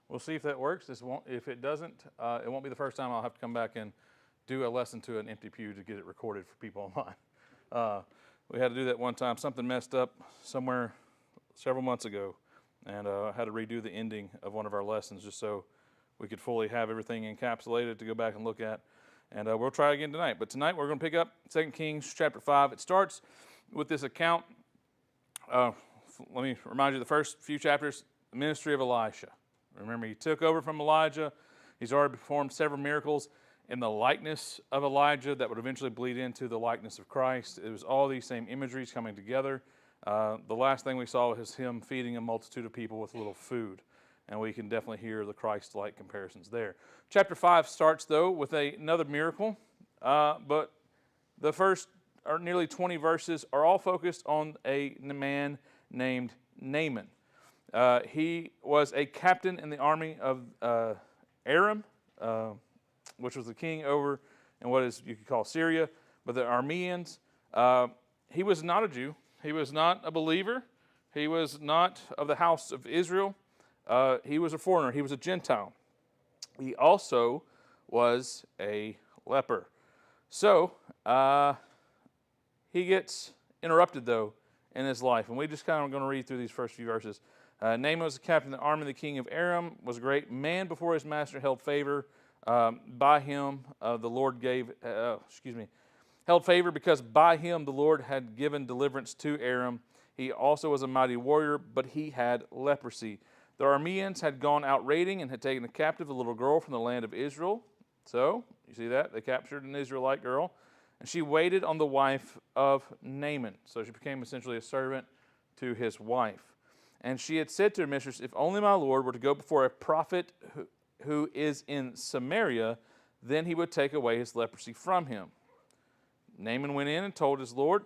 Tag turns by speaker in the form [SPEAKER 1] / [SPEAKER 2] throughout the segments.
[SPEAKER 1] We'll see if that works. If it doesn't, it won't be the first time I'll have to come back and do a lesson to an empty pew to get it recorded for people online. We had to do that one time. Something messed up somewhere several months ago, and I had to redo the ending of one of our lessons just so we could fully have everything encapsulated to go back and look at. And we'll try again tonight. But tonight we're going to pick up 2 Kings chapter 5. It starts with this account. Let me remind you the first few chapters, the ministry of Elisha. Remember, he took over from Elijah. He's already performed several miracles in the likeness of Elijah that would eventually bleed into the likeness of Christ. It was all these same imageries coming together. The last thing we saw was him feeding a multitude of people with a little food. And we can definitely hear the Christ-like comparisons there. Chapter 5 starts, though, with another miracle. But the first nearly 20 verses are all focused on a man named Naaman. He was a captain in the army of Aram, which was the king over in what is you could call Syria. But the Arameans, he was not a Jew. He was not a believer. He was not of the house of Israel. He was a foreigner. He was a Gentile. He also was a leper. So he gets interrupted, though, in his life. And we just kind of going to read through these first few verses. Naaman was the captain of the army of the king of Aram, was a great man before his master, held favor by him. The Lord held favor because by him the Lord had given deliverance to Aram. He also was a mighty warrior, but he had leprosy. The Arameans had gone out raiding and had taken captive a little girl from the land of Israel. So, you see that? They captured an Israelite girl. And she waited on the wife of Naaman. So she became essentially a servant to his wife. And she had said to her mistress, if only my Lord were to go before a prophet who is in Samaria, then he would take away his leprosy from him. Naaman went in and told his Lord,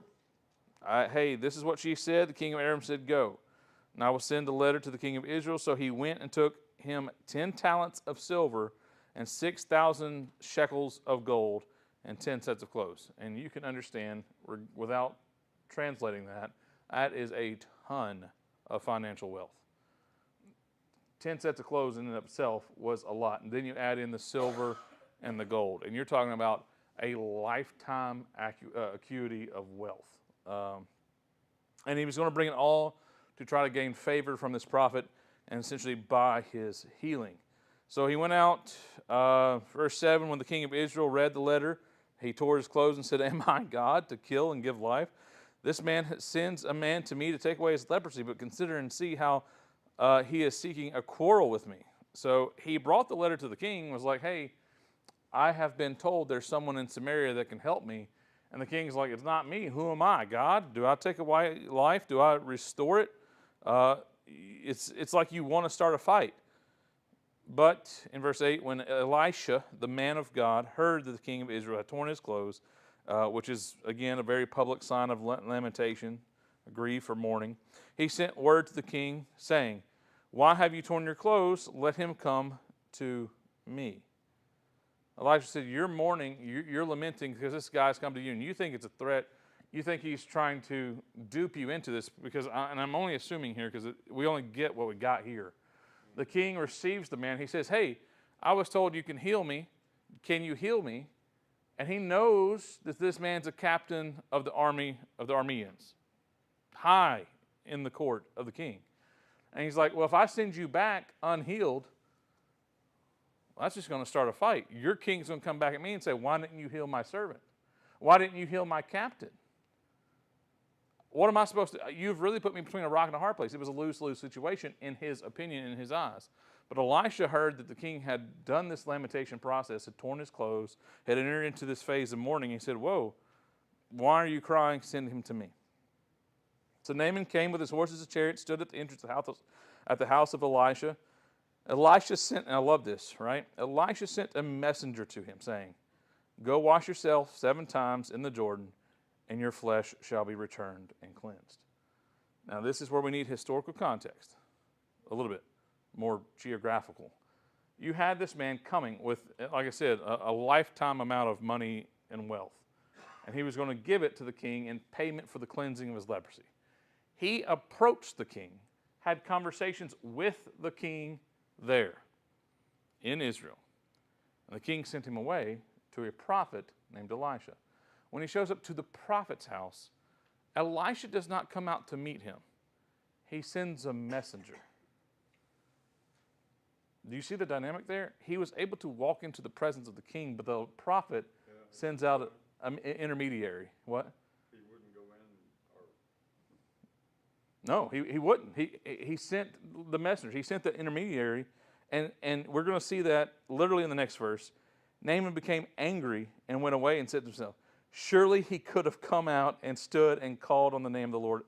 [SPEAKER 1] hey, this is what she said. The king of Aram said, go. And I will send a letter to the king of Israel. So he went and took him 10 talents of silver and 6,000 shekels of gold and 10 sets of clothes. And you can understand, without translating that, that is a ton of financial wealth. 10 sets of clothes in and of itself was a lot. And then you add in the silver and the gold. And you're talking about a lifetime acuity of wealth. And he was going to bring it all to try to gain favor from this prophet and essentially buy his healing. So he went out, verse 7, when the king of Israel read the letter, he tore his clothes and said, am I God to kill and give life? This man sends a man to me to take away his leprosy, but consider and see how he is seeking a quarrel with me. So he brought the letter to the king and was like, hey, I have been told there's someone in Samaria that can help me. And the king's like, it's not me. Who am I, God? Do I take away life? Do I restore it? It's like you want to start a fight. But in verse 8, when Elisha, the man of God, heard that the king of Israel had torn his clothes, which is, again, a very public sign of lamentation, grief or mourning, he sent word to the king, saying, why have you torn your clothes? Let him come to me. Elisha said, you're mourning, you're lamenting because this guy's come to you, and you think it's a threat. You think he's trying to dupe you into this, because, and I'm only assuming here because we only get what we got here. The king receives the man. He says, hey, I was told you can heal me. Can you heal me? And he knows that this man's a captain of the army of the Arameans, high in the court of the king. And he's like, well, if I send you back unhealed, well, that's just going to start a fight. Your king's going to come back at me and say, why didn't you heal my servant? Why didn't you heal my captain? What am I supposed to? You've really put me between a rock and a hard place. It was a lose-lose situation in his opinion, in his eyes. But Elisha heard that the king had done this lamentation process, had torn his clothes, had entered into this phase of mourning. He said, whoa, why are you crying? Send him to me. So Naaman came with his horses and chariots, stood at the entrance at the house of Elisha. Elisha sent, and I love this, right? Elisha sent a messenger to him saying, go wash yourself 7 times in the Jordan, and your flesh shall be returned and cleansed. Now this is where we need historical context, a little bit more geographical. You had this man coming with, like I said, a lifetime amount of money and wealth. And he was going to give it to the king in payment for the cleansing of his leprosy. He approached the king, had conversations with the king there. in Israel. And the king sent him away to a prophet named Elisha. When he shows up to the prophet's house, Elisha does not come out to meet him. He sends a messenger. Do you see the dynamic there? He was able to walk into the presence of the king, but the prophet sends out an intermediary. What?
[SPEAKER 2] He wouldn't go in? Or...
[SPEAKER 1] No, he wouldn't. He sent the messenger. He sent the intermediary, and we're going to see that literally in the next verse. Naaman became angry and went away and said to himself, surely he could have come out and stood and called on the name of the Lord.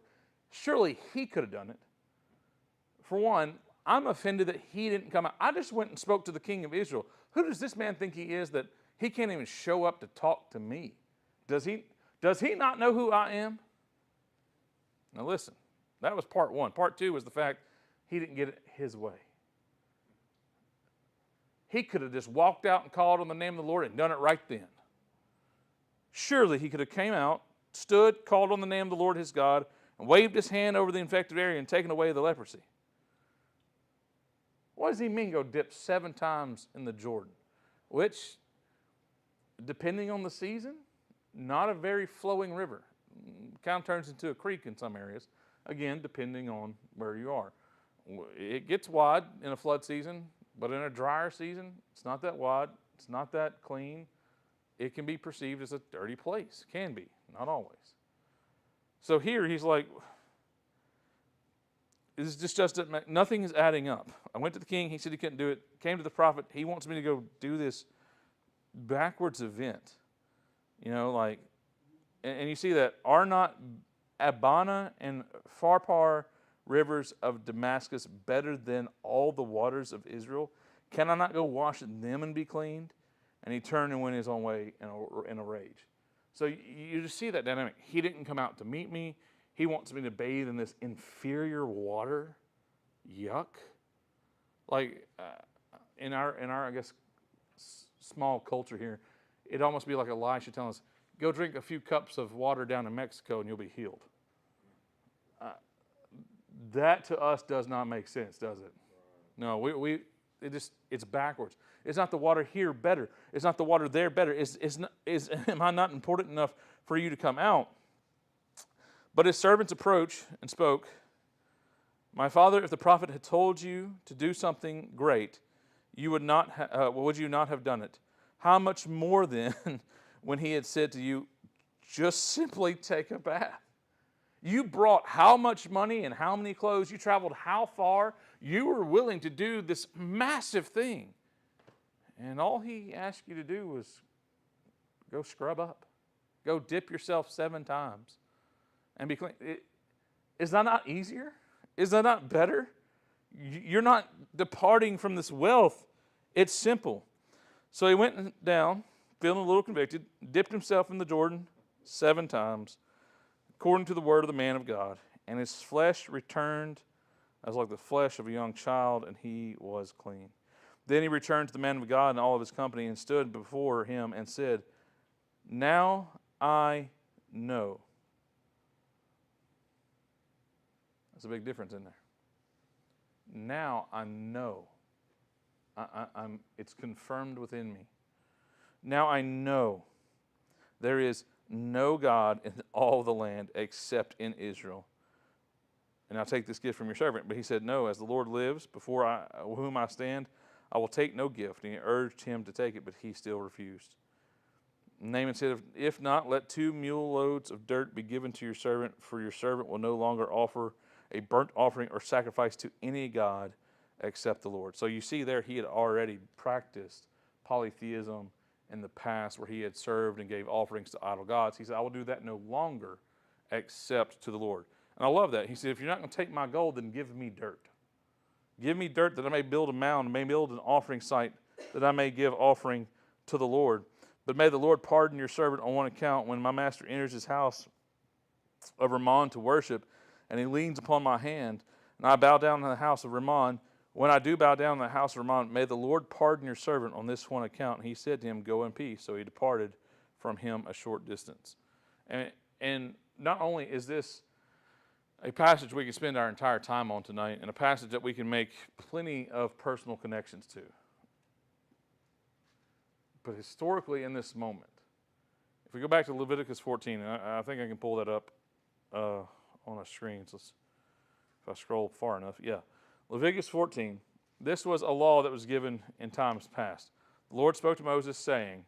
[SPEAKER 1] Surely he could have done it. For one, I'm offended that he didn't come out. I just went and spoke to the king of Israel. Who does this man think he is that he can't even show up to talk to me? Does he not know who I am? Now listen, that was part one. Part two was the fact he didn't get it his way. He could have just walked out and called on the name of the Lord and done it right then. Surely he could have came out, stood, called on the name of the Lord his God, and waved his hand over the infected area and taken away the leprosy. What does he mean go dip 7 times in the Jordan? Which, depending on the season, not a very flowing river. Kind of turns into a creek in some areas. Again, depending on where you are. It gets wide in a flood season, but in a drier season, it's not that wide. It's not that clean. It can be perceived as a dirty place. Can be, not always. So here he's like, nothing is adding up. I went to the king. He said he couldn't do it. Came to the prophet. He wants me to go do this backwards event. You know, like, and you see that, are not Abana and Pharpar rivers of Damascus better than all the waters of Israel? Can I not go wash in them and be cleaned? And he turned and went his own way in a rage. So you just see that dynamic. He didn't come out to meet me. He wants me to bathe in this inferior water. Yuck. Like in our I guess small culture here, it'd almost be like Elisha telling us, go drink a few cups of water down in Mexico and you'll be healed. That to us does not make sense, does it? No, it's backwards. It's not the water here better. It's not the water there better. Am I not important enough for you to come out? But his servants approached and spoke, my father, if the prophet had told you to do something great, you would you not have done it? How much more then when he had said to you, just simply take a bath? You brought how much money and how many clothes? You traveled how far? You were willing to do this massive thing. And all he asked you to do was go scrub up. Go dip yourself 7 times and be clean. Is that not easier? Is that not better? You're not departing from this wealth. It's simple. So he went down, feeling a little convicted, dipped himself in the Jordan 7 times, according to the word of the man of God. And his flesh returned as like the flesh of a young child, and he was clean. Then he returned to the man of God and all of his company and stood before him and said, now I know. There's a big difference in there. Now I know. It's confirmed within me. Now I know there is no God in all the land except in Israel. And I'll take this gift from your servant. But he said, no, as the Lord lives, before whom I stand, I will take no gift. And he urged him to take it, but he still refused. Naaman said, if not, let 2 mule loads of dirt be given to your servant, for your servant will no longer offer a burnt offering or sacrifice to any god except the Lord. So you see there, he had already practiced polytheism in the past, where he had served and gave offerings to idol gods. He said, I will do that no longer except to the Lord. And I love that. He said, if you're not going to take my gold, then give me dirt. Give me dirt that I may build a mound, may build an offering site, that I may give offering to the Lord. But may the Lord pardon your servant on one account, when my master enters his house of Rimmon to worship, and he leans upon my hand, and I bow down in the house of Rimmon. When I do bow down in the house of Rimmon, may the Lord pardon your servant on this one account. And he said to him, go in peace. So he departed from him a short distance. And not only is this a passage we can spend our entire time on tonight, and a passage that we can make plenty of personal connections to. But historically, in this moment, if we go back to Leviticus 14, and I think I can pull that up on a screen. So if I scroll far enough, yeah. Leviticus 14, this was a law that was given in times past. The Lord spoke to Moses, saying,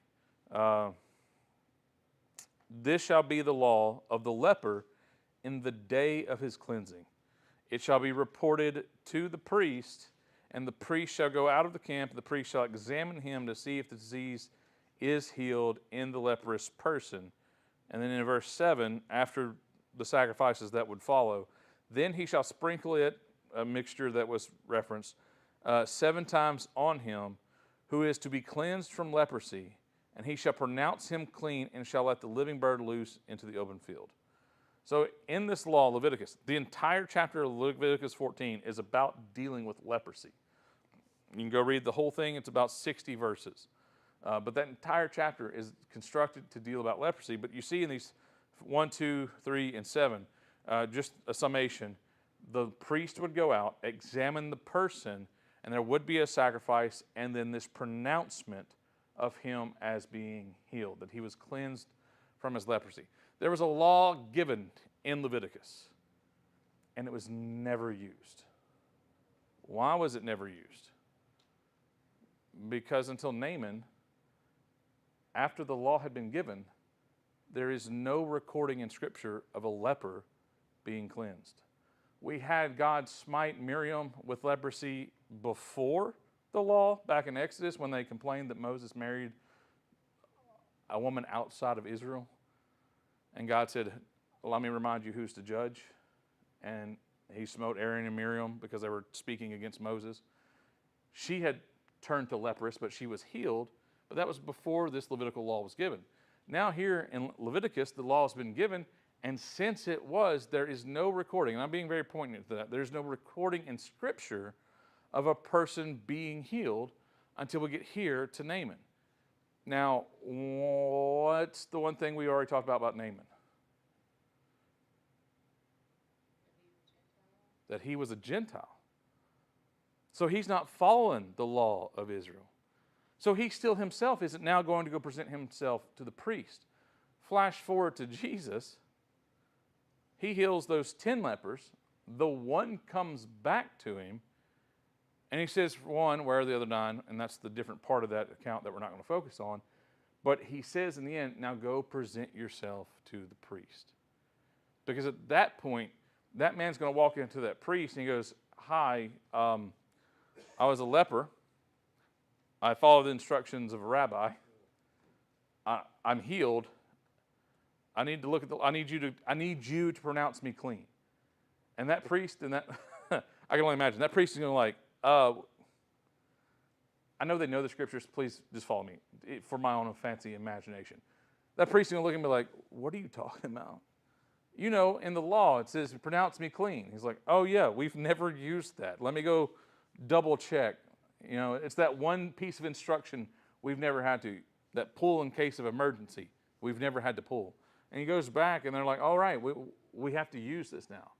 [SPEAKER 1] this shall be the law of the leper in the day of his cleansing. It shall be reported to the priest, and the priest shall go out of the camp, and the priest shall examine him to see if the disease is healed in the leprous person. And then in verse 7, after the sacrifices that would follow, then he shall sprinkle it, a mixture that was referenced, 7 times on him, who is to be cleansed from leprosy, and he shall pronounce him clean, and shall let the living bird loose into the open field. So in this law, Leviticus, the entire chapter of Leviticus 14 is about dealing with leprosy. You can go read the whole thing. It's about 60 verses. But that entire chapter is constructed to deal about leprosy. But you see in these 1, 2, 3, and 7, just a summation, the priest would go out, examine the person, and there would be a sacrifice, and then this pronouncement of him as being healed, that he was cleansed from his leprosy. There was a law given in Leviticus, and it was never used. Why was it never used? Because until Naaman, after the law had been given, there is no recording in Scripture of a leper being cleansed. We had God smite Miriam with leprosy before the law, back in Exodus, when they complained that Moses married a woman outside of Israel. And God said, let me remind you who's to judge. And he smote Aaron and Miriam because they were speaking against Moses. She had turned to leprous, but she was healed. But that was before this Levitical law was given. Now here in Leviticus, the law has been given, and since it was, there is no recording, and I'm being very poignant to that, there's no recording in Scripture of a person being healed until we get here to Naaman. Now, what's the one thing we already talked about Naaman? That he was a Gentile. So he's not following the law of Israel. So he still himself isn't now going to go present himself to the priest. Flash forward to Jesus. He heals those 10 lepers. The one comes back to him. And he says, for one, where are the other 9? And that's the different part of that account that we're not going to focus on. But he says in the end, now go present yourself to the priest. Because at that point, that man's going to walk into that priest and he goes, hi, I was a leper. I followed the instructions of a rabbi. I'm healed. I need you to pronounce me clean. And that priest, and that I can only imagine, that priest is going to like, I know they know the Scriptures. Please just follow me for my own fancy imagination. That priest is going to look at me like, what are you talking about? You know, in the law, it says, pronounce me clean. He's like, oh, yeah, we've never used that. Let me go double check. You know, it's that one piece of instruction we've never had to, that pull in case of emergency, we've never had to pull. And he goes back, and they're like, all right, we have to use this now.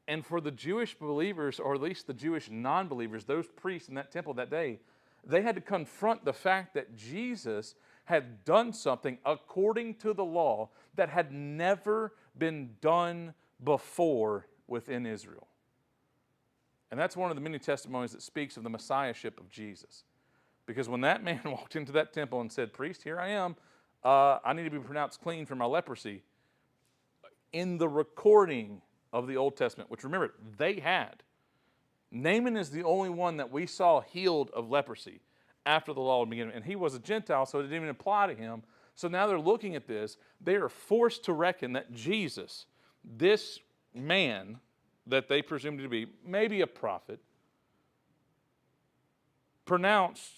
[SPEAKER 1] And for the Jewish believers, or at least the Jewish non-believers, those priests in that temple that day, they had to confront the fact that Jesus had done something according to the law that had never been done before within Israel. And that's one of the many testimonies that speaks of the messiahship of Jesus. Because when that man walked into that temple and said, priest, here I am, I need to be pronounced clean from my leprosy, in the recording of the Old Testament, which remember, they had. Naaman is the only one that we saw healed of leprosy after the law had been given. And he was a Gentile, so it didn't even apply to him. So now they're looking at this. They are forced to reckon that Jesus, this man that they presumed to be maybe a prophet, pronounced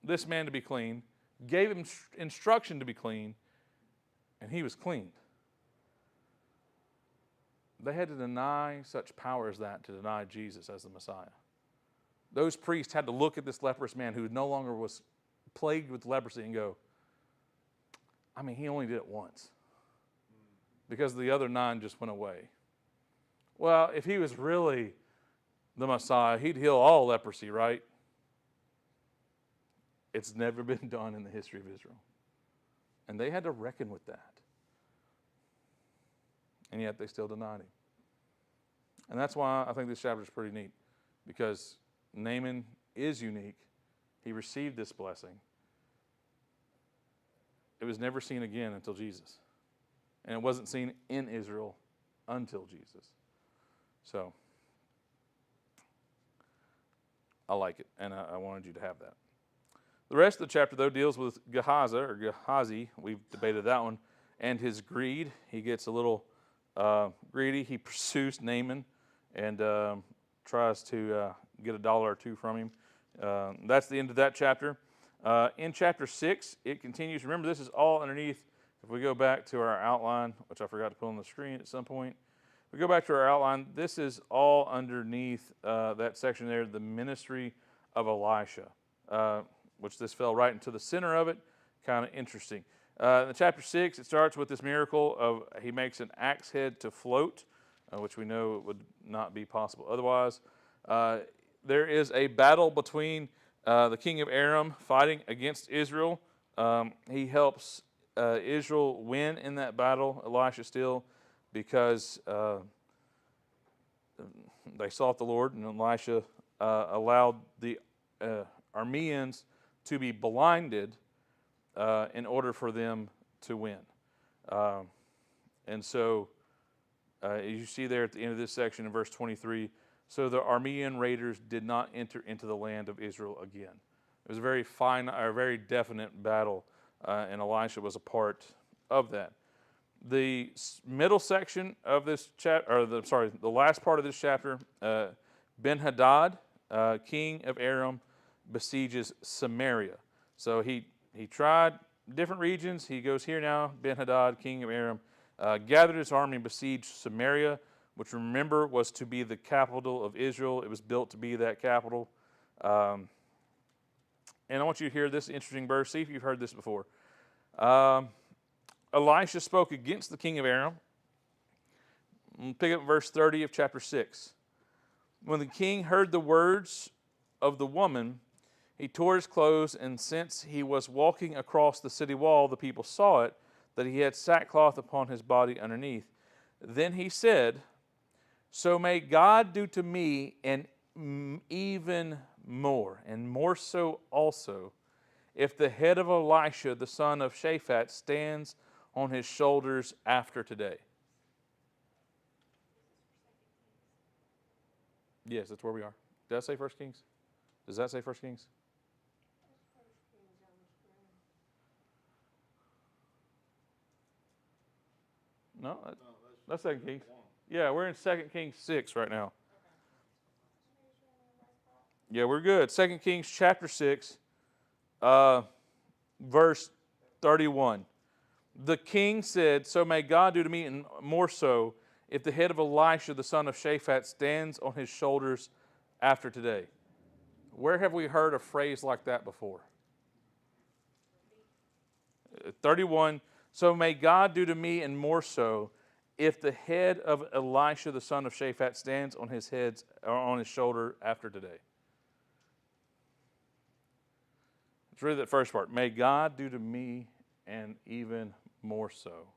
[SPEAKER 1] this man to be clean, gave him instruction to be clean, and he was cleaned. They had to deny such power as that to deny Jesus as the Messiah. Those priests had to look at this leprous man who no longer was plagued with leprosy and go, I mean, he only did it once because the other 9 just went away. Well, if he was really the Messiah, he'd heal all leprosy, right? It's never been done in the history of Israel. And they had to reckon with that. And yet they still denied him. And that's why I think this chapter is pretty neat, because Naaman is unique. He received this blessing. It was never seen again until Jesus. And it wasn't seen in Israel until Jesus. So, I like it, and I wanted you to have that. The rest of the chapter, though, deals with Gehazi, we've debated that one, and his greed. He gets a little greedy. He pursues Naaman and tries to get $1 or $2 from him. That's the end of that chapter. In chapter 6, it continues. Remember, this is all underneath. If we go back to our outline, which I forgot to put on the screen at some point, if we go back to our outline, this is all underneath that section there, the ministry of Elisha, which this fell right into the center of it. Kind of interesting. In chapter 6, it starts with this miracle of he makes an axe head to float, which we know would not be possible otherwise. There is a battle between the king of Aram fighting against Israel. He helps Israel win in that battle, Elisha still, because they sought the Lord, and Elisha allowed the Arameans to be blinded in order for them to win. And so, as you see there at the end of this section in verse 23, so the Aramean raiders did not enter into the land of Israel again. It was a very very definite battle, and Elisha was a part of that. The middle section of this chapter, the last part of this chapter, Ben-Hadad, king of Aram, besieges Samaria. So he tried different regions. He goes here now. Ben-Hadad, king of Aram, gathered his army and besieged Samaria, which, remember, was to be the capital of Israel. It was built to be that capital. And I want you to hear this interesting verse. See if you've heard this before. Elisha spoke against the king of Aram. Pick up verse 30 of chapter 6. When the king heard the words of the woman, he tore his clothes, and since he was walking across the city wall, the people saw it, that he had sackcloth upon his body underneath. Then he said, so may God do to me and even more, and more so also, if the head of Elisha, the son of Shaphat, stands on his shoulders after today. Yes, that's where we are. Did I say 1 Kings? Does that say 1 Kings? No, that's 2 Kings. Yeah, we're in 2 Kings 6 right now. Yeah, we're good. 2 Kings chapter 6, verse 31. The king said, so may God do to me, and more so, if the head of Elisha, the son of Shaphat, stands on his shoulders after today. Where have we heard a phrase like that before? 31, so may God do to me, and more so, if the head of Elisha, the son of Shaphat, stands on his shoulder after today. It's really that first part. May God do to me, and even more so.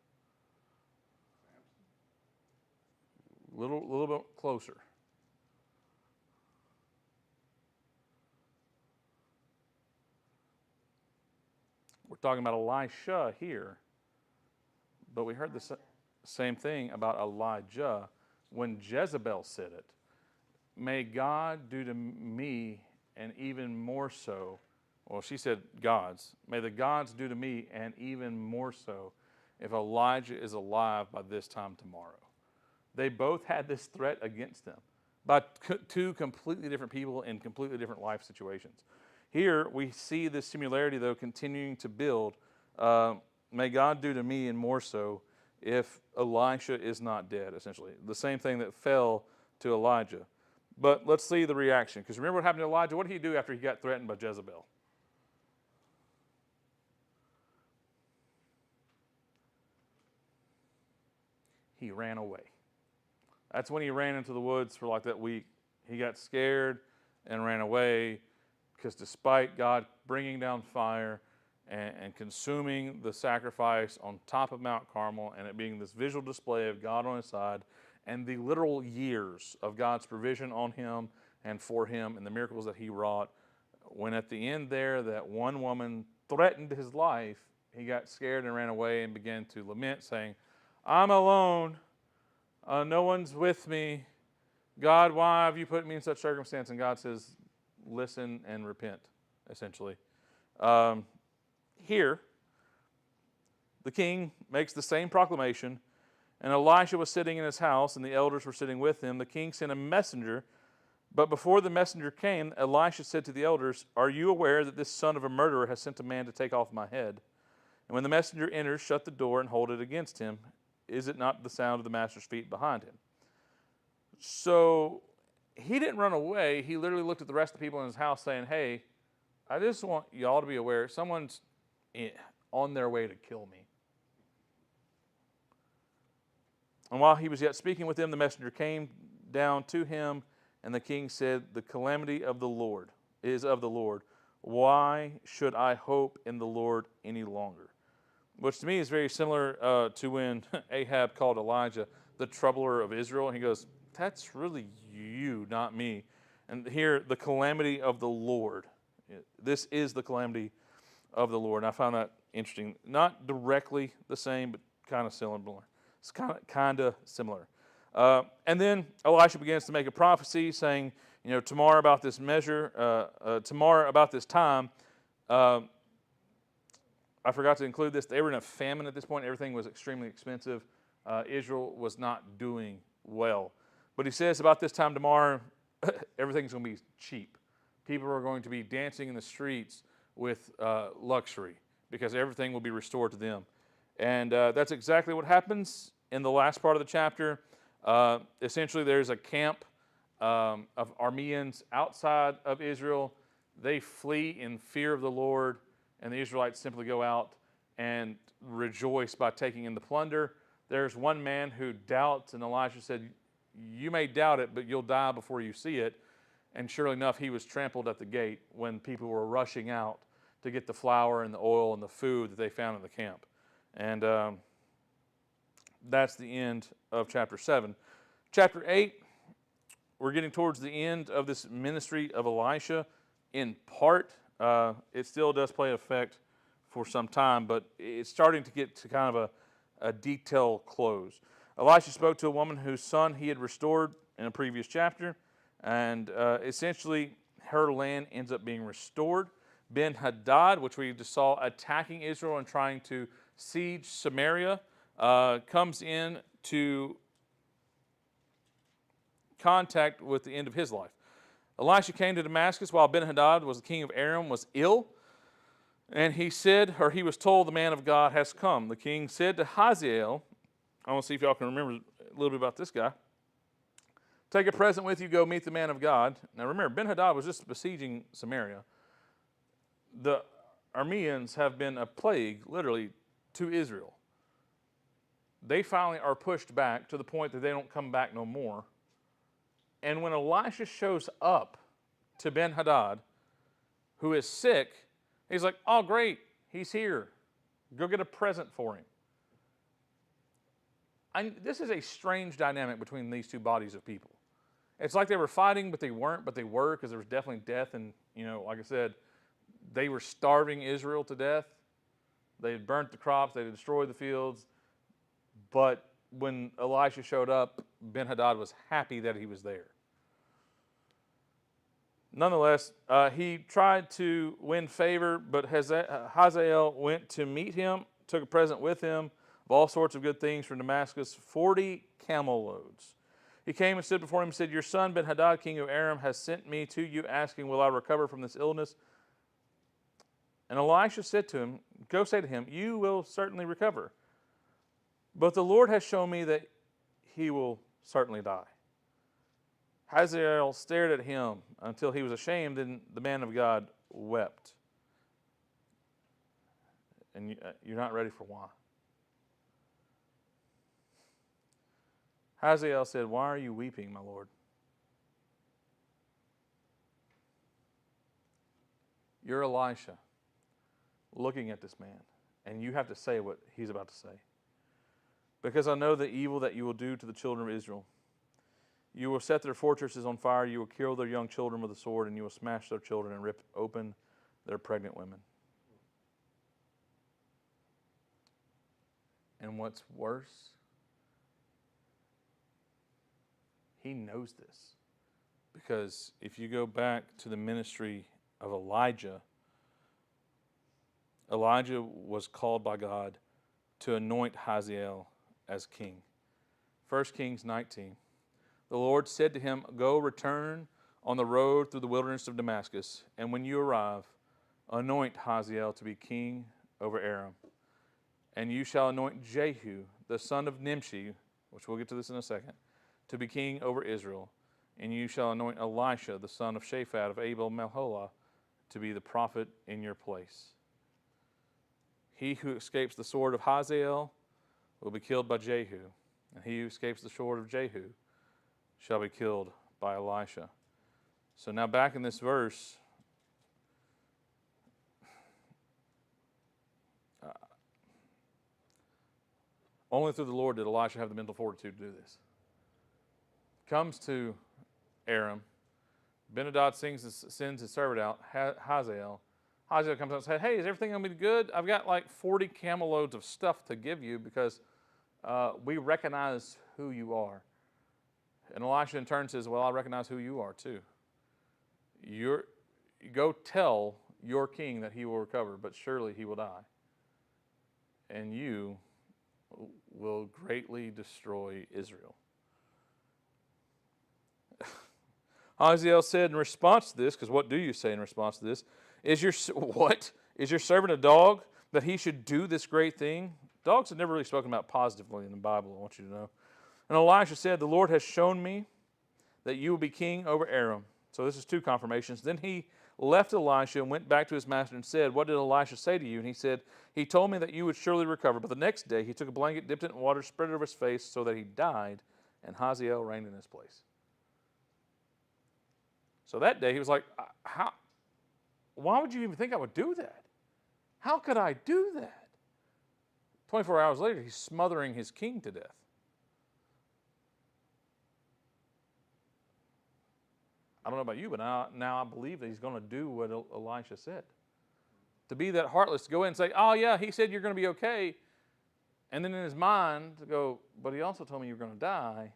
[SPEAKER 1] A little bit closer. We're talking about Elisha here, but we heard the same thing about Elijah when Jezebel said it. May God do to me, and even more so. Well, she said gods. May the gods do to me, and even more so, if Elijah is alive by this time tomorrow. They both had this threat against them by two completely different people in completely different life situations. Here we see this similarity, though, continuing to build. May God do to me, and more so, if Elisha is not dead, essentially. The same thing that fell to Elijah. But let's see the reaction. Because remember what happened to Elijah? What did he do after he got threatened by Jezebel? He ran away. That's when he ran into the woods for like that week. He got scared and ran away. because despite God bringing down fire and consuming the sacrifice on top of Mount Carmel, and it being this visual display of God on his side, and the literal years of God's provision on him and for him, and the miracles that he wrought, when at the end there that one woman threatened his life, he got scared and ran away and began to lament, saying, I'm alone, no one's with me. God, why have you put me in such circumstance? And God says, listen and repent, essentially. Here, the king makes the same proclamation, and Elisha was sitting in his house, and the elders were sitting with him. The king sent a messenger, but before the messenger came, Elisha said to the elders, are you aware that this son of a murderer has sent a man to take off my head? And when the messenger enters, shut the door and hold it against him. Is it not the sound of the master's feet behind him? So he didn't run away. He literally looked at the rest of the people in his house saying, hey, I just want y'all to be aware, someone's on their way to kill me. And while he was yet speaking with them, the messenger came down to him, and the king said, the calamity of the Lord is of the Lord. Why should I hope in the Lord any longer? Which to me is very similar to when Ahab called Elijah the troubler of Israel. And he goes, that's really you, not me. And here, the calamity of the Lord. This is the calamity of the Lord. And I found that interesting. Not directly the same, but kind of similar. It's kind of similar. And then Elisha begins to make a prophecy saying, tomorrow about this measure, tomorrow about this time, I forgot to include this. They were in a famine at this point. Everything was extremely expensive. Israel was not doing well. But he says about this time tomorrow, everything's going to be cheap. People are going to be dancing in the streets with luxury because everything will be restored to them. And that's exactly what happens in the last part of the chapter. Essentially, there's a camp of Arameans outside of Israel. They flee in fear of the Lord, and the Israelites simply go out and rejoice by taking in the plunder. There's one man who doubts, and Elisha said, you may doubt it, but you'll die before you see it. And surely enough, he was trampled at the gate when people were rushing out to get the flour and the oil and the food that they found in the camp. And that's the end of chapter 7. Chapter 8, we're getting towards the end of this ministry of Elisha. In part, it still does play effect for some time, but it's starting to get to kind of a detailed close. Elisha spoke to a woman whose son he had restored in a previous chapter, and essentially her land ends up being restored. Ben-Hadad, which we just saw attacking Israel and trying to siege Samaria, comes in to contact with the end of his life. Elisha came to Damascus while Ben-Hadad was the king of Aram, was ill. And he said, or he was told, the man of God has come. The king said to Hazael, I want to see if y'all can remember a little bit about this guy. Take a present with you, go meet the man of God. Now remember, Ben-Hadad was just besieging Samaria. The Arameans have been a plague, literally, to Israel. They finally are pushed back to the point that they don't come back no more. And when Elisha shows up to Ben-Hadad, who is sick, he's like, oh, great, he's here. Go get a present for him. This is a strange dynamic between these two bodies of people. It's like they were fighting, but they weren't, but they were, because there was definitely death. And, like I said, they were starving Israel to death. They had burnt the crops. They had destroyed the fields. But when Elisha showed up, Ben-Hadad was happy that he was there. Nonetheless, he tried to win favor, but Hazael went to meet him, took a present with him of all sorts of good things from Damascus, 40 camel loads. He came and stood before him and said, your son Ben-Hadad, king of Aram, has sent me to you, asking, will I recover from this illness? And Elisha said to him, go say to him, you will certainly recover. But the Lord has shown me that he will certainly die. Hazael stared at him until he was ashamed, and the man of God wept. And you're not ready for why. Hazael said, why are you weeping, my Lord? You're Elisha looking at this man, and you have to say what he's about to say. Because I know the evil that you will do to the children of Israel. You will set their fortresses on fire, you will kill their young children with a sword, and you will smash their children and rip open their pregnant women. And what's worse, he knows this. Because if you go back to the ministry of Elijah, Elijah was called by God to anoint Hazael as king. 1 Kings 19. The Lord said to him, Go, return on the road through the wilderness of Damascus, and when you arrive, anoint Hazael to be king over Aram. And you shall anoint Jehu, the son of Nimshi, which we'll get to this in a second, to be king over Israel. And you shall anoint Elisha, the son of Shaphat of Abel-Meholah, to be the prophet in your place. He who escapes the sword of Hazael will be killed by Jehu, and he who escapes the sword of Jehu shall be killed by Elisha. So now back in this verse, only through the Lord did Elisha have the mental fortitude to do this. Comes to Aram. Ben-Hadad sends his servant out, Hazael. Hazael comes out and says, Hey, is everything going to be good? I've got like 40 camel loads of stuff to give you because we recognize who you are. And Elisha in turn says, Well, I recognize who you are too. Go tell your king that he will recover, but surely he will die. And you will greatly destroy Israel. Hazael said in response to this, because what do you say in response to this? Is your servant a dog that he should do this great thing? Dogs are never really spoken about positively in the Bible, I want you to know. And Elisha said, The Lord has shown me that you will be king over Aram. So this is two confirmations. Then he left Elisha and went back to his master and said, What did Elisha say to you? And he said, He told me that you would surely recover. But the next day he took a blanket, dipped it in water, spread it over his face so that he died, and Hazael reigned in his place. So that day he was like, why would you even think I would do that? How could I do that? 24 hours later, he's smothering his king to death. I don't know about you, but now I believe that he's going to do what Elisha said. To be that heartless, to go in and say, oh yeah, he said you're going to be okay. And then in his mind to go, but he also told me you're going to die.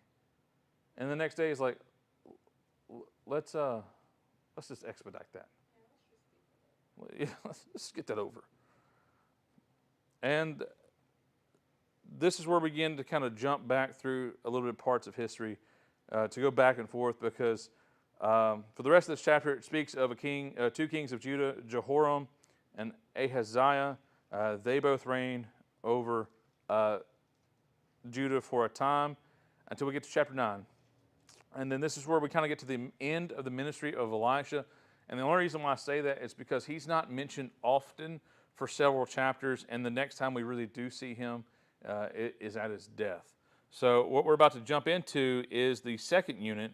[SPEAKER 1] And the next day he's like, let's just expedite that. Yeah, let's get that over. And this is where we begin to kind of jump back through a little bit of parts of history to go back and forth because for the rest of this chapter it speaks of two kings of Judah, Jehoram and Ahaziah. They both reigned over Judah for a time until we get to chapter 9. And then this is where we kind of get to the end of the ministry of Elisha. And the only reason why I say that is because he's not mentioned often for several chapters, and the next time we really do see him is at his death. So what we're about to jump into is the second unit,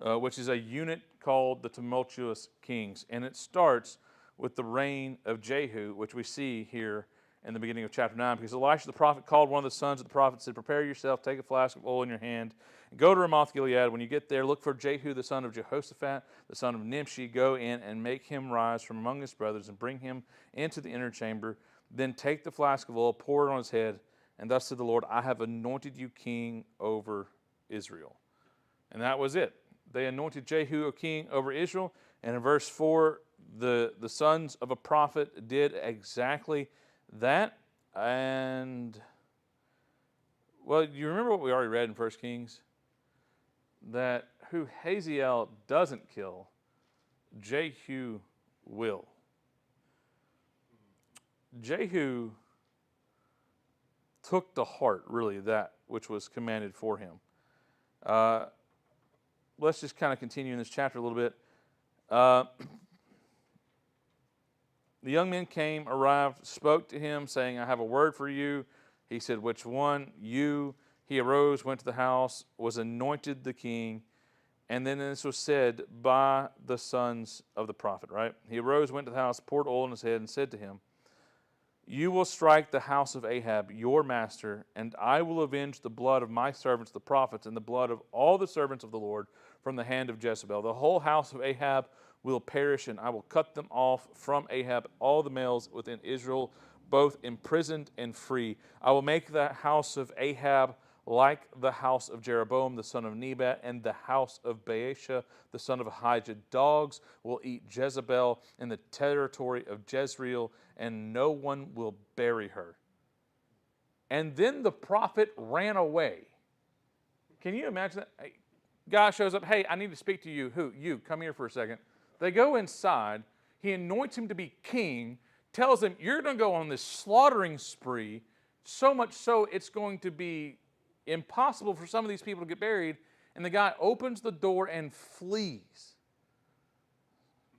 [SPEAKER 1] which is a unit called the Tumultuous Kings. And it starts with the reign of Jehu, which we see here in the beginning of chapter 9, because Elisha the prophet called one of the sons of the prophet and said, Prepare yourself, take a flask of oil in your hand, and go to Ramoth Gilead. When you get there, look for Jehu the son of Jehoshaphat, the son of Nimshi. Go in and make him rise from among his brothers and bring him into the inner chamber. Then take the flask of oil, pour it on his head, and thus said the Lord, I have anointed you king over Israel. And that was it. They anointed Jehu a king over Israel, and in verse 4, the sons of a prophet did exactly that. And, well, you remember what we already read in 1 Kings? That who Hazael doesn't kill, Jehu will. Jehu took to heart, really, that which was commanded for him. Let's just kind of continue in this chapter a little bit. The young men came, arrived, spoke to him, saying, I have a word for you. He said, Which one? You. He arose, went to the house, was anointed the king, And then this was said by the sons of the prophet, right? He arose, went to the house, poured oil on his head, and said to him, you will strike the house of Ahab, your master, and I will avenge the blood of my servants, the prophets, and the blood of all the servants of the Lord from the hand of Jezebel. The whole house of Ahab will perish, and I will cut them off from Ahab, all the males within Israel, both imprisoned and free. I will make the house of Ahab like the house of Jeroboam the son of Nebat and the house of Baasha the son of Ahijah. Dogs will eat Jezebel in the territory of Jezreel, and no one will bury her. And then the prophet ran away. Can you imagine that? Guy shows up, hey, I need to speak to you. Who? You, come here for a second. They go inside. He anoints him to be king, tells him, you're going to go on this slaughtering spree, so much so it's going to be impossible for some of these people to get buried, and the guy opens the door and flees.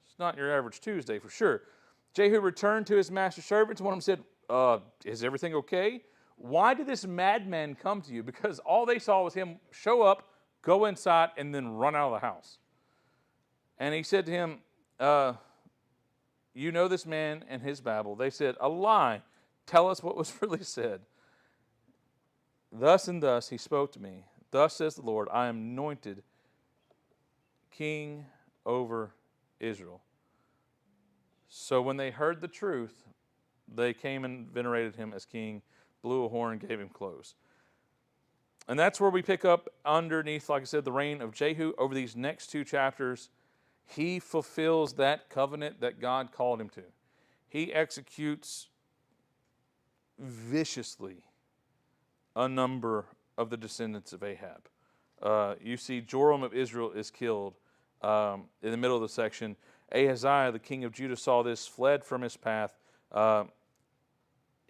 [SPEAKER 1] It's not your average Tuesday for sure. Jehu returned to his master's servants. One of them said, is everything okay? Why did this madman come to you? Because all they saw was him show up, go inside, and then run out of the house. And he said to him, you know this man and his babble. They said, a lie. Tell us what was really said. Thus and thus he spoke to me. Thus says the Lord, I am anointed king over Israel. So when they heard the truth, they came and venerated him as king, blew a horn, gave him clothes. And that's where we pick up underneath, like I said, the reign of Jehu. Over these next two chapters, he fulfills that covenant that God called him to. He executes viciously a number of the descendants of Ahab. You see Joram of Israel is killed in the middle of the section. Ahaziah, the king of Judah, saw this, fled from his path.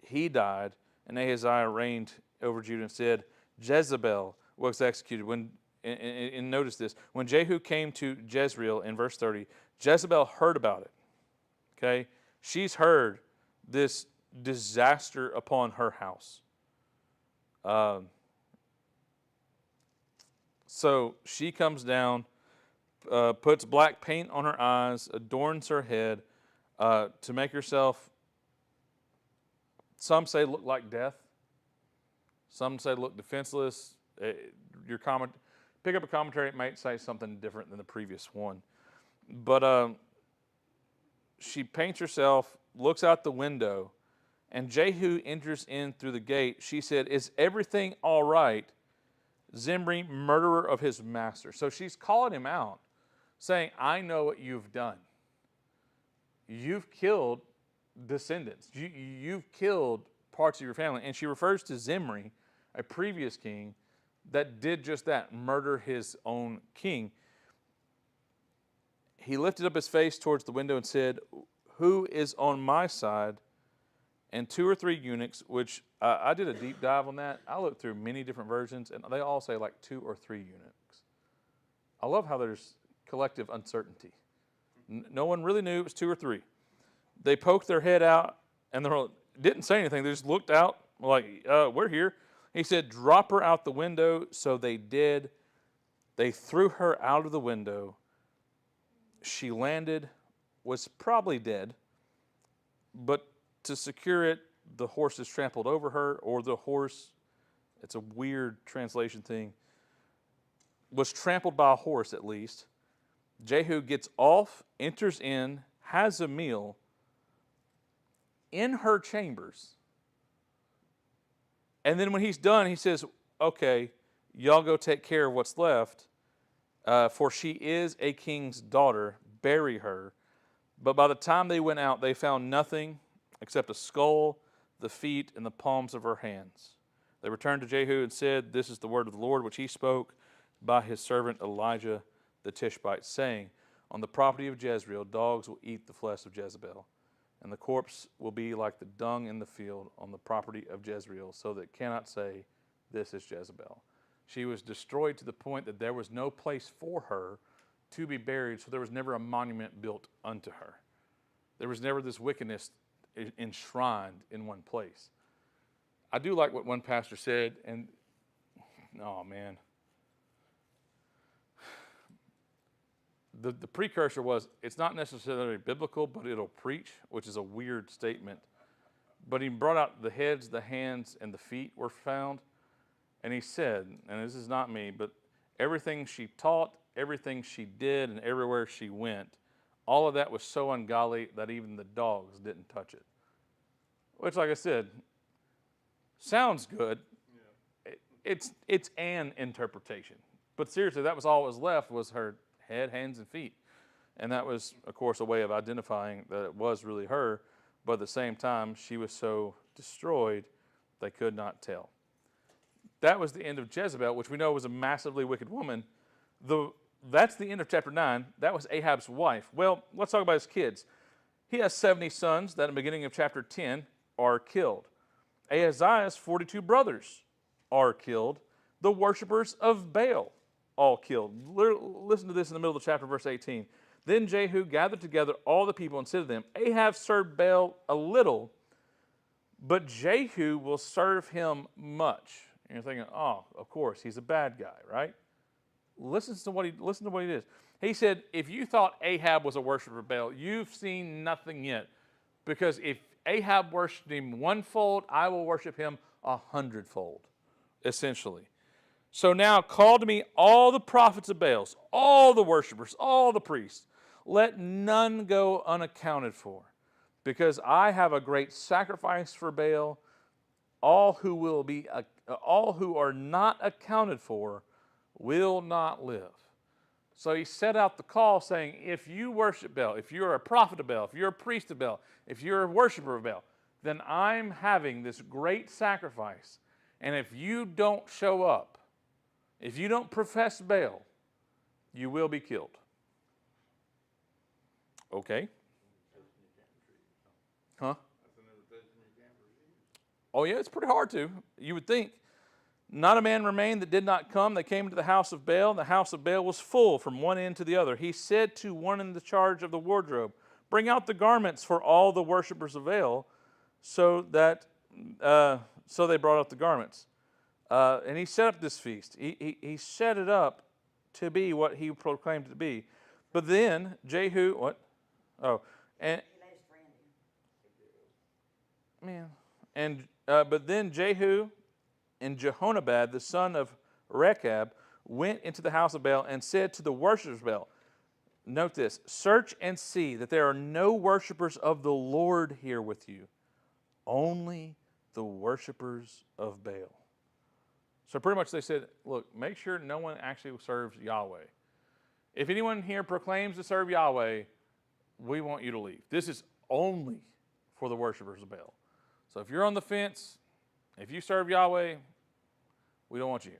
[SPEAKER 1] He died, and Ahaziah reigned over Judah and said, Jezebel was executed. And notice this, when Jehu came to Jezreel in verse 30, Jezebel heard about it. Okay? She's heard this disaster upon her house. So she comes down, puts black paint on her eyes, adorns her head to make herself, some say look like death. Some say look defenseless. Pick up a commentary, it might say something different than the previous one. But she paints herself, looks out the window, and Jehu enters in through the gate. She said, is everything all right, Zimri, murderer of his master? So she's calling him out, saying, I know what you've done. You've killed descendants. You've killed parts of your family. And she refers to Zimri, a previous king, that did just that, murder his own king. He lifted up his face towards the window and said, who is on my side? And 2 or 3 eunuchs, which I did a deep dive on that. I looked through many different versions, and they all say like 2 or 3 eunuchs. I love how there's collective uncertainty. No one really knew it was 2 or 3. They poked their head out, and they didn't say anything. They just looked out like, we're here. He said, drop her out the window. So they did. They threw her out of the window. She landed, was probably dead, but to secure it, the horses trampled over her, or the horse, it's a weird translation thing, was trampled by a horse at least. Jehu gets off, enters in, has a meal in her chambers. And then when he's done, he says, okay, y'all go take care of what's left, for she is a king's daughter, bury her. But by the time they went out, they found nothing except a skull, the feet, and the palms of her hands. They returned to Jehu and said, this is the word of the Lord, which he spoke by his servant Elijah the Tishbite, saying, on the property of Jezreel, dogs will eat the flesh of Jezebel, and the corpse will be like the dung in the field on the property of Jezreel, so that it cannot say, this is Jezebel. She was destroyed to the point that there was no place for her to be buried, so there was never a monument built unto her. There was never this wickedness enshrined in one place. I do like what one pastor said, and oh man, the precursor was, it's not necessarily biblical, but it'll preach, which is a weird statement. But he brought out the heads, the hands, and the feet were found. And he said, and this is not me, but everything she taught, everything she did, and everywhere she went, all of that was so ungodly that even the dogs didn't touch it. Which, like I said, sounds good. Yeah. It's an interpretation. But seriously, that was all that was left was her head, hands, and feet. And that was, of course, a way of identifying that it was really her. But at the same time, she was so destroyed, they could not tell. That was the end of Jezebel, which we know was a massively wicked woman. That's the end of chapter 9. That was Ahab's wife. Well, let's talk about his kids. He has 70 sons that in the beginning of chapter 10 are killed. Ahaziah's 42 brothers are killed. The worshipers of Baal all killed. Listen to this in the middle of the chapter, verse 18. Then Jehu gathered together all the people and said to them, Ahab served Baal a little, but Jehu will serve him much. And you're thinking, oh, of course, he's a bad guy, right? Listen to what he did. He said, if you thought Ahab was a worshiper of Baal, you've seen nothing yet. Because if Ahab worshipped him 1-fold, I will worship him 100-fold, essentially. So now call to me all the prophets of Baal, all the worshipers, all the priests. Let none go unaccounted for, because I have a great sacrifice for Baal. All who are not accounted for will not live. So he set out the call saying, if you worship Baal, if you're a prophet of Baal, if you're a priest of Baal, if you're a worshiper of Baal, then I'm having this great sacrifice. And if you don't show up, if you don't profess Baal, you will be killed. Okay. Huh? Oh, yeah, it's pretty hard to. You would think. Not a man remained that did not come. They came to the house of Baal. The house of Baal was full from one end to the other. He said to one in the charge of the wardrobe, bring out the garments for all the worshipers of Baal. So they brought out the garments. And he set up this feast. He set it up to be what he proclaimed it to be. But then Jehu, what? Oh, and man, and but then Jehu and Jehonabad, the son of Rechab, went into the house of Baal and said to the worshipers of Baal, note this, search and see that there are no worshipers of the Lord here with you, only the worshipers of Baal. So pretty much they said, look, make sure no one actually serves Yahweh. If anyone here proclaims to serve Yahweh, we want you to leave. This is only for the worshipers of Baal. So if you're on the fence, if you serve Yahweh, we don't want you here.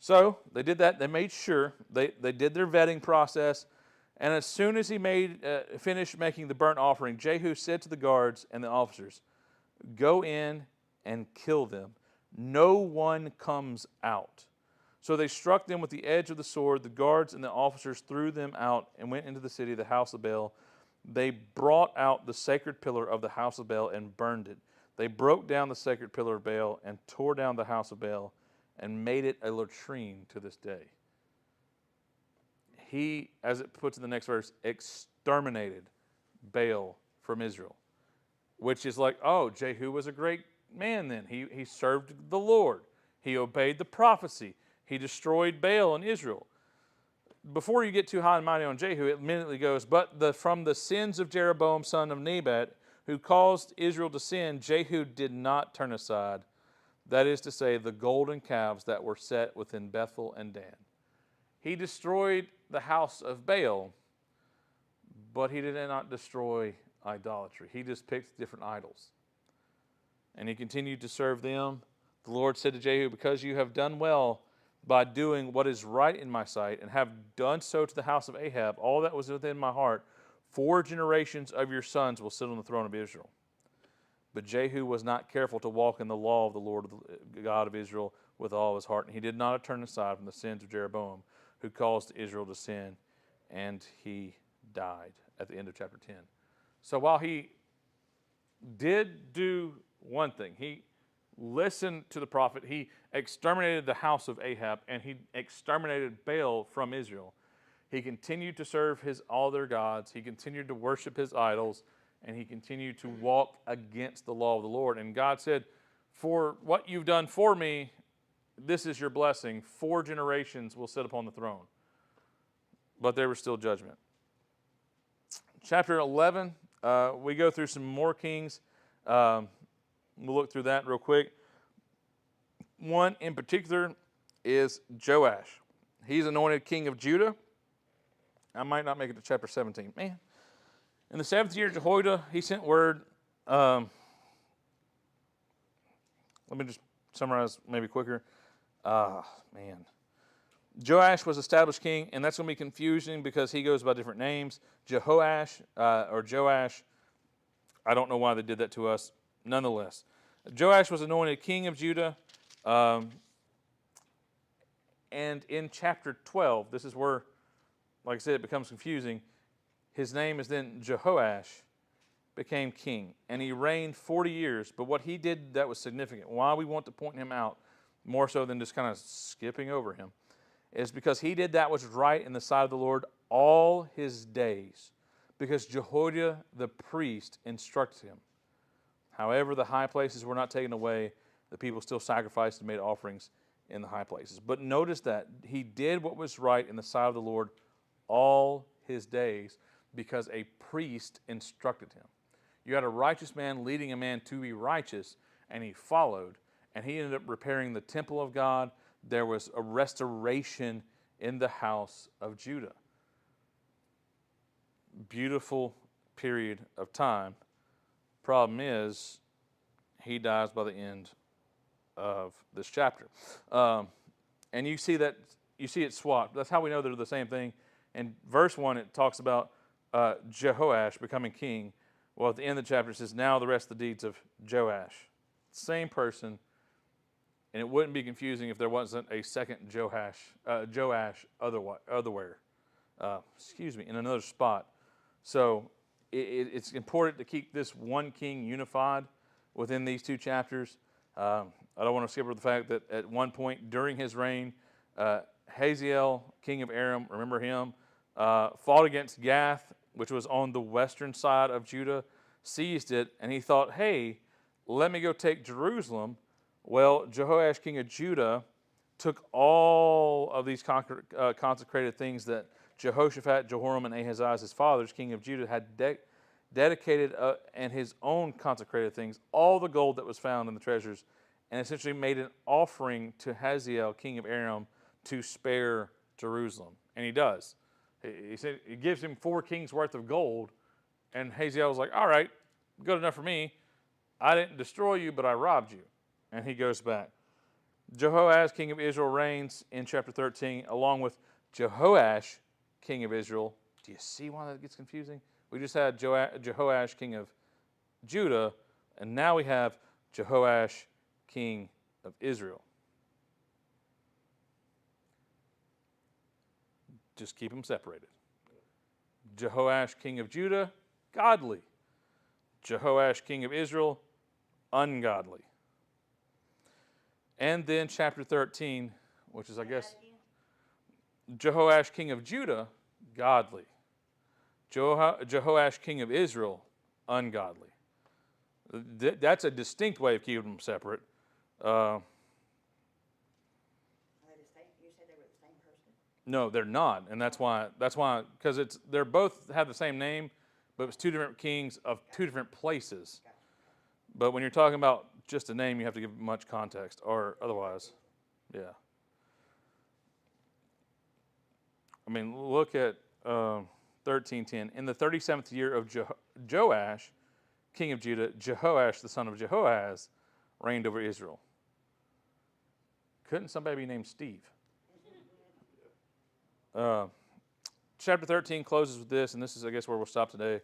[SPEAKER 1] So they did that. They made sure. They did their vetting process. And as soon as he finished making the burnt offering, Jehu said to the guards and the officers, go in and kill them. No one comes out. So they struck them with the edge of the sword. The guards and the officers threw them out and went into the city, the house of Baal. They brought out the sacred pillar of the house of Baal and burned it. They broke down the sacred pillar of Baal and tore down the house of Baal and made it a latrine to this day. He, as it puts in the next verse, exterminated Baal from Israel, which is like, oh, Jehu was a great man then. He served the Lord. He obeyed the prophecy. He destroyed Baal in Israel. Before you get too high and mighty on Jehu, it immediately goes, but from the sins of Jeroboam, son of Nebat, who caused Israel to sin, Jehu did not turn aside. That is to say, the golden calves that were set within Bethel and Dan. He destroyed the house of Baal, but he did not destroy idolatry. He just picked different idols. And he continued to serve them. The Lord said to Jehu, because you have done well by doing what is right in my sight, and have done so to the house of Ahab, all that was within my heart, 4 generations of your sons will sit on the throne of Israel. But Jehu was not careful to walk in the law of the Lord God of Israel with all his heart, and he did not turn aside from the sins of Jeroboam, who caused Israel to sin, and he died at the end of chapter 10. So while he did do one thing, he listened to the prophet, he exterminated the house of Ahab, and he exterminated Baal from Israel. He continued to serve all their gods. He continued to worship his idols, and he continued to walk against the law of the Lord. And God said, for what you've done for me, this is your blessing. 4 generations will sit upon the throne. But there was still judgment. Chapter 11, we go through some more kings. We'll look through that real quick. One in particular is Joash. He's anointed king of Judah. I might not make it to chapter 17. Man. In the 7th year of Jehoiada, he sent word. Let me just summarize maybe quicker. Man. Joash was established king, and that's going to be confusing because he goes by different names. Jehoash or Joash. I don't know why they did that to us. Nonetheless, Joash was anointed king of Judah. And in chapter 12, this is where, like I said, it becomes confusing. His name is then Jehoash, became king. And he reigned 40 years. But what he did that was significant, why we want to point him out more so than just kind of skipping over him, is because he did that which was right in the sight of the Lord all his days. Because Jehoiada the priest instructed him. However, the high places were not taken away. The people still sacrificed and made offerings in the high places. But notice that he did what was right in the sight of the Lord all his days because a priest instructed him. You had a righteous man leading a man to be righteous, and he followed. And he ended up repairing the temple of God. There was a restoration in the house of Judah. Beautiful period of time. Problem is, he dies by the end of this chapter. And you see it swapped. That's how we know they're the same thing. In verse 1, it talks about Jehoash becoming king. Well, at the end of the chapter, it says, now the rest of the deeds of Joash. Same person. And it wouldn't be confusing if there wasn't a second Joash otherwhere. In another spot. So it's important to keep this one king unified within these 2 chapters. I don't want to skip over the fact that at one point during his reign, Hazael, king of Aram, remember him, fought against Gath, which was on the western side of Judah, seized it, and he thought, hey, let me go take Jerusalem. Well, Jehoash, king of Judah, took all of these consecrated things that Jehoshaphat, Jehoram, and Ahaziah, his fathers, king of Judah, had dedicated and his own consecrated things, all the gold that was found in the treasures, and essentially made an offering to Hazael, king of Aram, to spare Jerusalem. And he does. He said he gives him 4 kings worth of gold, and Hazael was like, all right, good enough for me. I didn't destroy you, but I robbed you. And he goes back. Jehoash, king of Israel, reigns in chapter 13, along with Jehoash, king of Israel. Do you see why that gets confusing? We just had Jehoash, king of Judah, and now we have Jehoash, king of Israel. Just keep them separated. Jehoash, king of Judah, godly. Jehoash, king of Israel, ungodly. And then chapter 13, which is, I guess, Jehoash, king of Judah, godly. Jehoash, king of Israel, ungodly. That's a distinct way of keeping them separate.
[SPEAKER 2] You said they were the same person?
[SPEAKER 1] No, they're not, and that's why because they're both have the same name, but it's 2 different kings of 2 different places. But when you're talking about just a name, you have to give much context, or otherwise, yeah. I mean, look at 13:10. In the 37th year of Joash, king of Judah, Jehoash, the son of Jehoahaz, reigned over Israel. Couldn't somebody be named Steve? Chapter 13 closes with this, and this is, I guess, where we'll stop today.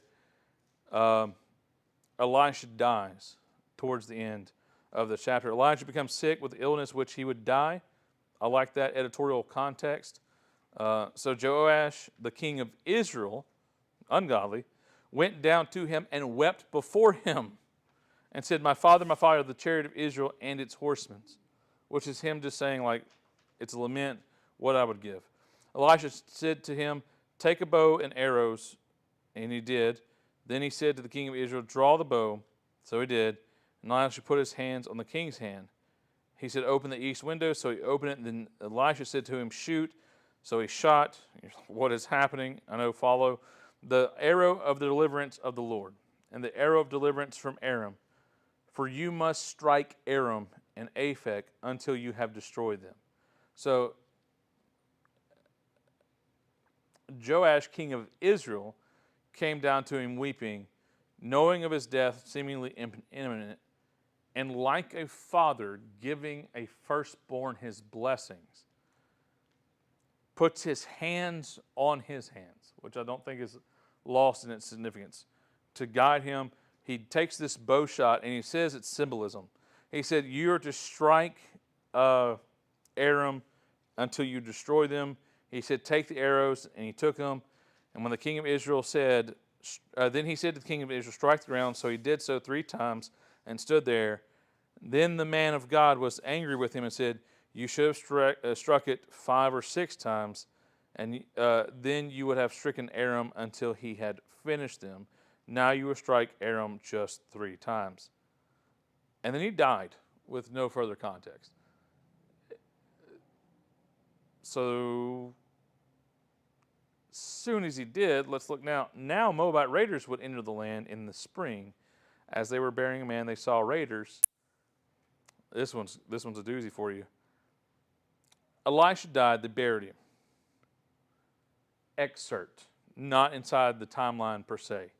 [SPEAKER 1] Elisha dies towards the end of the chapter. Elijah becomes sick with illness which he would die. I like that editorial context. So Joash, the king of Israel, ungodly, went down to him and wept before him and said, my father, the chariot of Israel and its horsemen. Which is him just saying, like, it's a lament, what I would give. Elisha said to him, take a bow and arrows. And he did. Then he said to the king of Israel, draw the bow. So he did. And Elisha put his hands on the king's hand. He said, open the east window. So he opened it. And then Elisha said to him, shoot. So he shot. What is happening? I know, follow. The arrow of the deliverance of the Lord, and the arrow of deliverance from Aram. For you must strike Aram and Aphek until you have destroyed them. So Joash, king of Israel, came down to him weeping, knowing of his death seemingly imminent, and like a father giving a firstborn his blessings, puts his hands on his hands, which I don't think is lost in its significance, to guide him. He takes this bow shot, and he says it's symbolism. He said, you are to strike Aram until you destroy them. He said, take the arrows, and he took them. And when the king of Israel said, then he said to the king of Israel, strike the ground. So he did so 3 times and stood there. Then the man of God was angry with him and said, you should have struck it 5 or 6 times, and then you would have stricken Aram until he had finished them. Now you will strike Aram just 3 times. And then he died with no further context. So, soon as he did, let's look now. Now Moabite raiders would enter the land in the spring. As they were burying a man, they saw raiders. This one's a doozy for you. Elisha died, they buried him. Excerpt, not inside the timeline per se.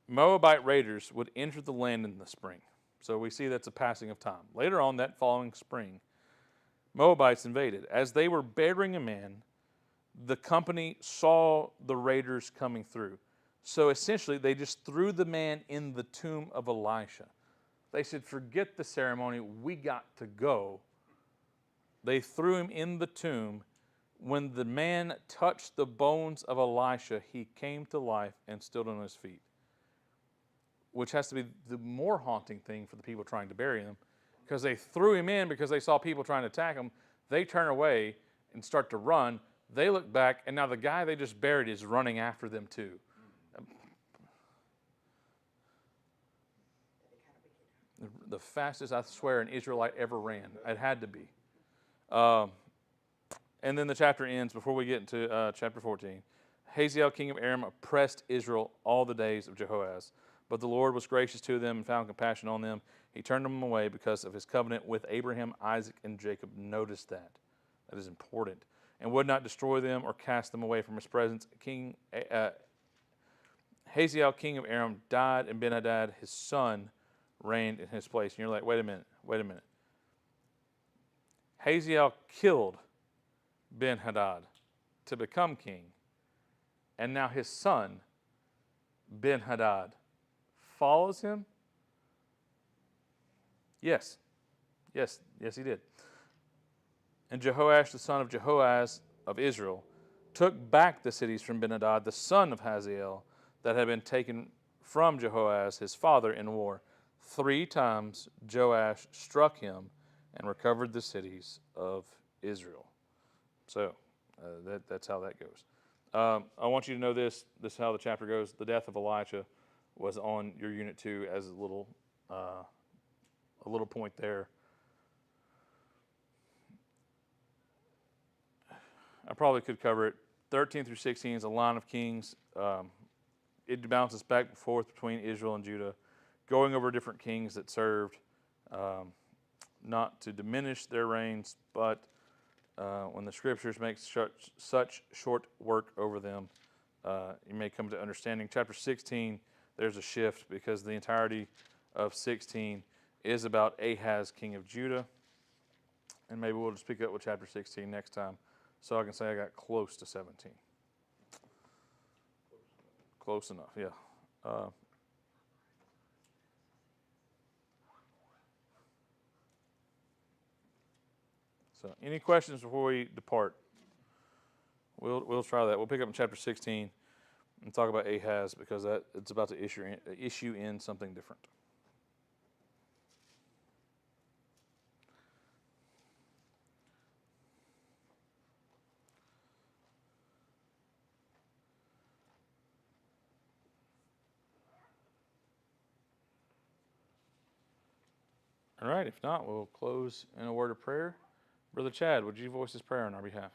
[SPEAKER 1] Moabite raiders would enter the land in the spring. So we see that's a passing of time. Later on, that following spring, Moabites invaded. As they were burying a man, the company saw the raiders coming through. So essentially, they just threw the man in the tomb of Elisha. They said, forget the ceremony, we got to go. They threw him in the tomb. When the man touched the bones of Elisha, he came to life and stood on his feet. Which has to be the more haunting thing for the people trying to bury him, because they threw him in because they saw people trying to attack him. They turn away and start to run. They look back, and now the guy they just buried is running after them too. The fastest, I swear, an Israelite ever ran. It had to be. And then the chapter ends, before we get into chapter 14. Hazael, king of Aram, oppressed Israel all the days of Jehoahaz. But the Lord was gracious to them and found compassion on them. He turned them away because of his covenant with Abraham, Isaac, and Jacob. Notice that. That is important. And would not destroy them or cast them away from his presence. Hazael, king of Aram, died, and Ben-Hadad, his son, reigned in his place. And you're like, wait a minute. Hazael killed Ben-Hadad to become king. And now his son, Ben-Hadad, follows him? Yes, he did. And Jehoash, the son of Jehoahaz of Israel, took back the cities from Ben-Hadad, the son of Hazael, that had been taken from Jehoahaz, his father, in war. 3 times Joash struck him and recovered the cities of Israel. So that's how that goes. I want you to know this. This is how the chapter goes. The death of Elisha was on your unit 2 as a little point there. I probably could cover it. 13 through 16 is a line of kings. It bounces back and forth between Israel and Judah, going over different kings that served, not to diminish their reigns, but when the scriptures make such short work over them, you may come to understanding. Chapter 16, there's a shift because the entirety of 16 is about Ahaz, king of Judah. And maybe we'll just pick up with chapter 16 next time, so I can say I got close to 17. Close enough, yeah. So, any questions before we depart? We'll try that. We'll pick up in chapter 16 and talk about Ahaz, because it's about to issue in something different. All right. If not, we'll close in a word of prayer. Brother Chad, would you voice this prayer on our behalf?